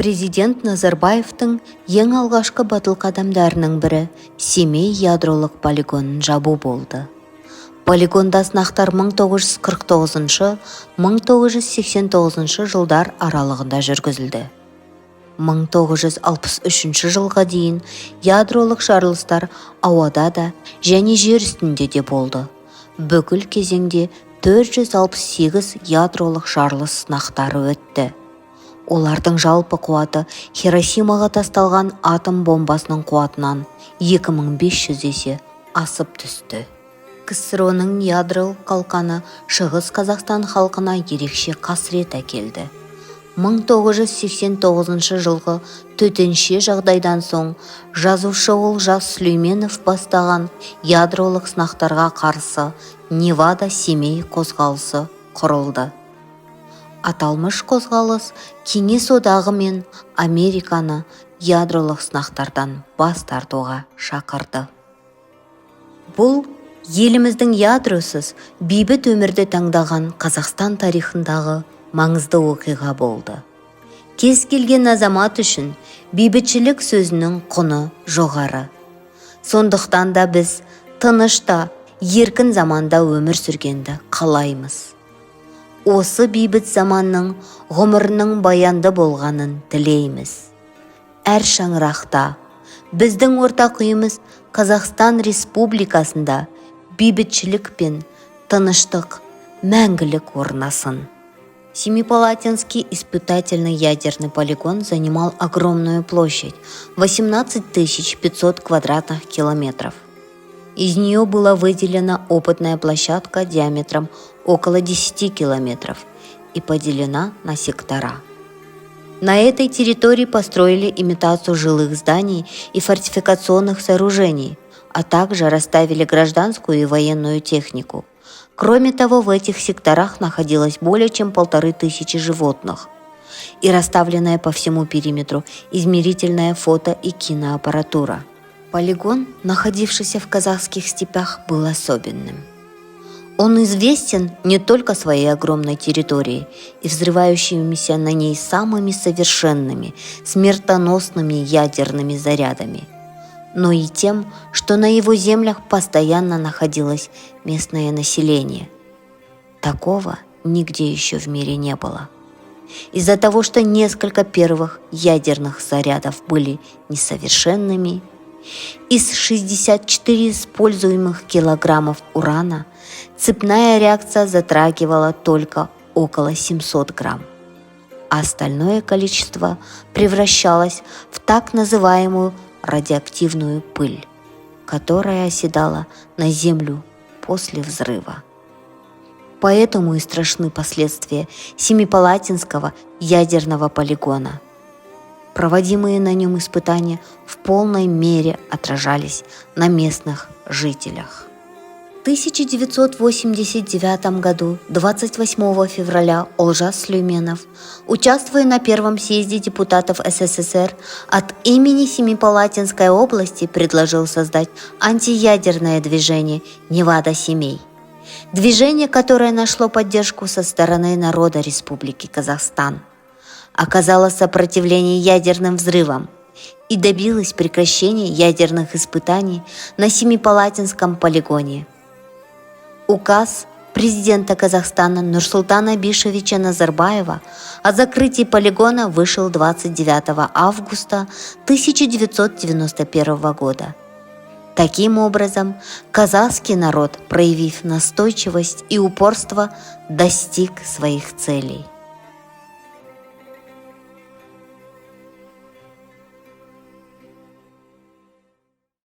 Президент Назарбаевтың ең алғашқы батыл қадамдарының бірі Семей ядролық полигонын жабу болды. Полигонда сынақтар 1949-1989 жылдар аралығында жүргізілді. 1963 жылға дейін ядролық жарылыстар ауада да және жер үстінде де болды. Бүкіл кезеңде 468 ядролық жарылыс сынақтары өтті. Олардың жалпы қуаты Хиросимаға тасталған атом бомбасының қуатынан 2500 есе асып түсті. КСРО-ның ядролық қалқаны Шығыс Қазақстан халқына ерекше қасірет әкелді. 1989 жылғы төтенше жағдайдан соң жазушы Олжас Сүлейменов бастаған ядролық сынақтарға қарсы Невада-Семей қозғалысы құрылды. Аталмыш қозғалыс Кеңес одағы мен Американы ядролық сынақтардан бас тартуға шақырды. Бұл еліміздің ядросыз бейбіт өмірді таңдаған Қазақстан тарихындағы маңызды оқиға болды. Кез келген азамат үшін бейбітшілік сөзінің құны жоғары. Сондықтан да біз тынышта, еркін заманда өмір сүргенді қалаймыз. Осы бейбіт заманның ғұмырының баянды болғанын тілейміз. Әр шаңырақта біздің ортақ үйіміз Қазақстан Республикасында бейбітшілік пен тыныштық мәңгілік орнасын. Семипалатинский испытательный ядерный полигон занимал огромную площадь – 18 500 квадратных километров. Из нее была выделена опытная площадка диаметром около 10 километров и поделена на сектора. На этой территории построили имитацию жилых зданий и фортификационных сооружений, а также расставили гражданскую и военную технику. Кроме того, в этих секторах находилось более чем 1500 животных и расставленная по всему периметру измерительная фото- и киноаппаратура. Полигон, находившийся в казахских степях, был особенным. Он известен не только своей огромной территорией и взрывающимися на ней самыми совершенными, смертоносными ядерными зарядами, но и тем, что на его землях постоянно находилось местное население. Такого нигде еще в мире не было. Из-за того, что несколько первых ядерных зарядов были несовершенными, из 64 используемых килограммов урана цепная реакция затрагивала только около 700 грамм, а остальное количество превращалось в так называемую радиоактивную пыль, которая оседала на землю после взрыва. Поэтому и страшны последствия Семипалатинского ядерного полигона. Проводимые на нем испытания в полной мере отражались на местных жителях. В 1989 году, 28 февраля, Олжас Сүлейменов, участвуя на первом съезде депутатов СССР, от имени Семипалатинской области предложил создать антиядерное движение «Невада-Семей». Движение, которое нашло поддержку со стороны народа Республики Казахстан, оказало сопротивление ядерным взрывам и добилось прекращения ядерных испытаний на Семипалатинском полигоне. Указ президента Казахстана Нурсултана Абишевича Назарбаева о закрытии полигона вышел 29 августа 1991 года. Таким образом, казахский народ, проявив настойчивость и упорство, достиг своих целей.